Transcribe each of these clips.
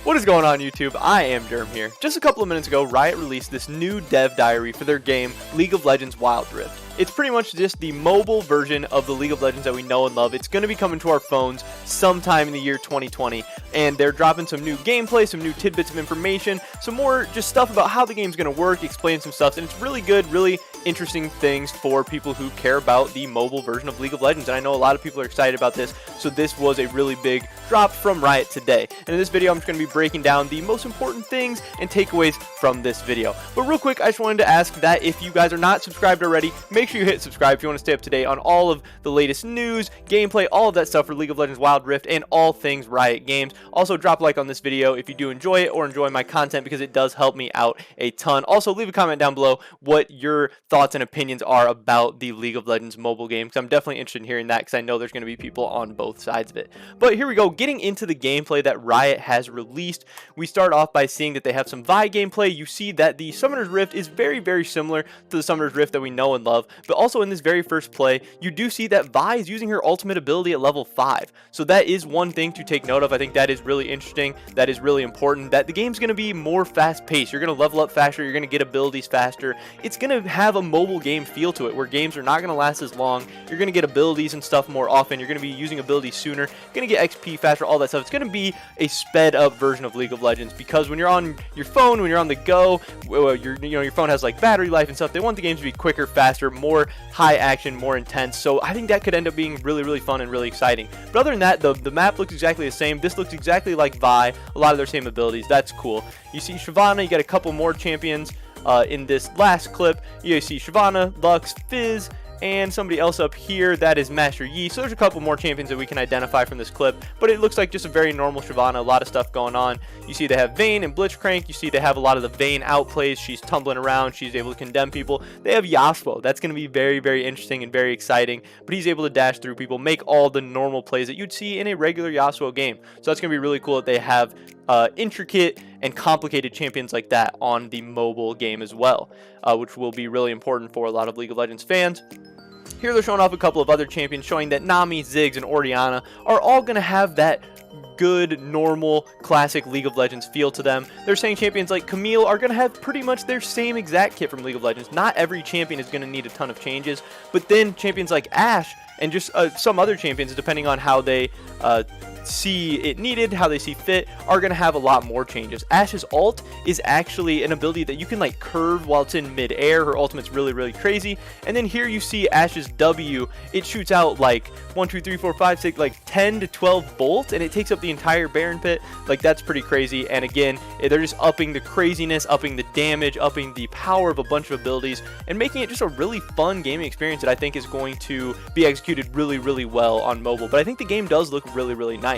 What is going on, YouTube? I am Derm here. Just a couple of minutes ago, Riot released this new dev diary for their game, League of Legends Wild Rift. It's pretty much just the mobile version of the League of Legends that we know and love. It's going to be coming to our phones sometime in the year 2020, and they're dropping some new gameplay, some new tidbits of information, some more just stuff about how the game's going to work, explain some stuff, and it's really good, really interesting things for people who care about the mobile version of League of Legends, and I know a lot of people are excited about this, so this was a really big drop from Riot today. And in this video, I'm just going to be breaking down the most important things and takeaways from this video. But real quick, I just wanted to ask that if you guys are not subscribed already, make sure you hit subscribe if you want to stay up to date on all of the latest news, gameplay, all of that stuff for League of Legends Wild Rift and all things Riot Games. Also, drop a like on this video if you do enjoy it or enjoy my content, because it does help me out a ton. Also, leave a comment down below what your thoughts and opinions are about the League of Legends mobile game, because I'm definitely interested in hearing that, because I know there's going to be people on both sides of it. But here we go, getting into the gameplay that Riot has released. We start off by seeing that they have some Vi gameplay. You see that the Summoner's Rift is very, very similar to the Summoner's Rift that we know and love, but also in this very first play, you do see that Vi is using her ultimate ability at level 5. So that is one thing to take note of. I think that is really interesting. That is really important, that the game's going to be more fast-paced. You're going to level up faster. You're going to get abilities faster. It's going to have a mobile game feel to it, where games are not going to last as long. You're going to get abilities and stuff more often. You're going to be using abilities sooner. You're going to get XP faster, all that stuff. It's going to be a sped-up version of League of Legends, because when you're on your phone, when you're on the go, your phone has like battery life and stuff. They want the games to be quicker, faster, more high action, more intense. So I think that could end up being really, really fun and really exciting. But other than that, the map looks exactly the same. This looks exactly like Vi, a lot of their same abilities. That's cool. You see Shyvana, you got a couple more champions in this last clip. You see Shyvana, Lux, Fizz, and somebody else up here, that is Master Yi. So there's a couple more champions that we can identify from this clip, but it looks like just a very normal Shyvana, a lot of stuff going on. You see they have Vayne and Blitzcrank. You see they have a lot of the Vayne outplays. She's tumbling around. She's able to condemn people. They have Yasuo. That's going to be very, very interesting and very exciting, but he's able to dash through people, make all the normal plays that you'd see in a regular Yasuo game. So that's going to be really cool that they have intricate and complicated champions like that on the mobile game as well, which will be really important for a lot of League of Legends fans. Here they're showing off a couple of other champions, showing that Nami, Ziggs, and Orianna are all going to have that good, normal, classic League of Legends feel to them. They're saying champions like Camille are going to have pretty much their same exact kit from League of Legends. Not every champion is going to need a ton of changes, but then champions like ASHE and just some other champions, depending on how they see it needed, how they see fit, are going to have a lot more changes. ASHE's ult is actually an ability that you can like curve while it's in mid-air. Her ultimate's really, really crazy. And then here you see ASHE's W. It shoots out like 1, 2, 3, 4, 5, 6, like 10 to 12 bolts, and it takes up the entire Baron pit. Like, that's pretty crazy. And again, they're just upping the craziness, upping the damage, upping the power of a bunch of abilities, and making it just a really fun gaming experience that I think is going to be executed really, really well on mobile. But I think the game does look really, really nice.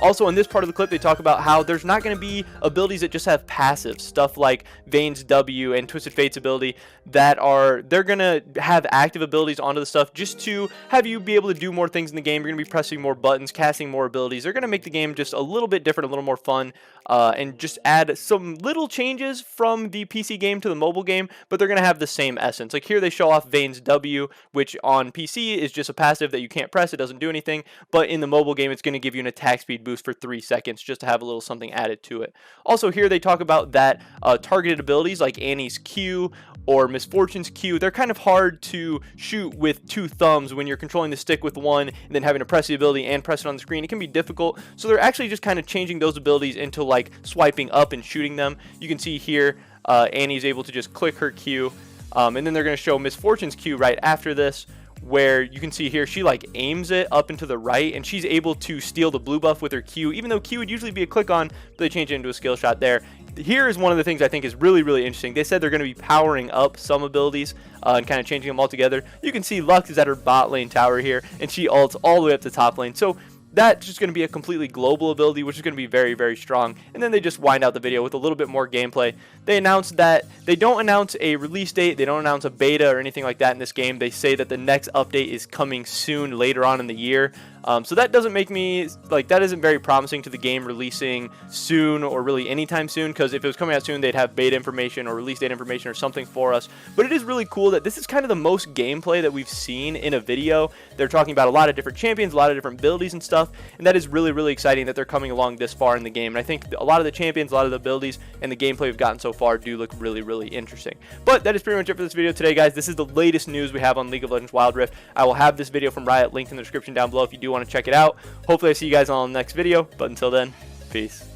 Also, in this part of the clip, they talk about how there's not going to be abilities that just have passive stuff like Vayne's W and Twisted Fate's ability they're going to have active abilities onto the stuff just to have you be able to do more things in the game. You're going to be pressing more buttons, casting more abilities. They're going to make the game just a little bit different, a little more fun, and just add some little changes from the PC game to the mobile game, but they're going to have the same essence. Like here they show off Vayne's W, which on PC is just a passive that you can't press. It doesn't do anything, but in the mobile game, it's going to give you an attack speed boost for 3 seconds just to have a little something added to it. Also here they talk about that targeted abilities like Annie's Q or Miss Fortune's Q. They're kind of hard to shoot with 2 thumbs when you're controlling the stick with one and then having to press the ability and press it on the screen. It can be difficult, so they're actually just kind of changing those abilities into like swiping up and shooting them. You can see here Annie's able to just click her Q, and then they're going to show Miss Fortune's Q right after this, where you can see here she like aims it up and to the right, and she's able to steal the blue buff with her Q, even though Q would usually be a click on, but they change it into a skill shot there. Here is one of the things I think is really, really interesting. They said they're going to be powering up some abilities and kind of changing them all together. You can see Lux is at her bot lane tower here, and she ults all the way up to top lane. So that's just going to be a completely global ability, which is going to be very, very strong. And then they just wind out the video with a little bit more gameplay. They announced that they don't announce a release date. They don't announce a beta or anything like that in this game. They say that the next update is coming soon later on in the year. So that doesn't make me, like, that isn't very promising to the game releasing soon or really anytime soon, because if it was coming out soon, they'd have beta information or release date information or something for us. But it is really cool that this is kind of the most gameplay that we've seen in a video. They're talking about a lot of different champions, a lot of different abilities and stuff, and that is really, really exciting that they're coming along this far in the game. And I think a lot of the champions, a lot of the abilities, and the gameplay we've gotten so far do look really, really interesting. But that is pretty much it for this video today, guys. This is the latest news we have on League of Legends Wild Rift. I will have this video from Riot linked in the description down below if you do want to check it out. Hopefully I see you guys on the next video, but until then, peace.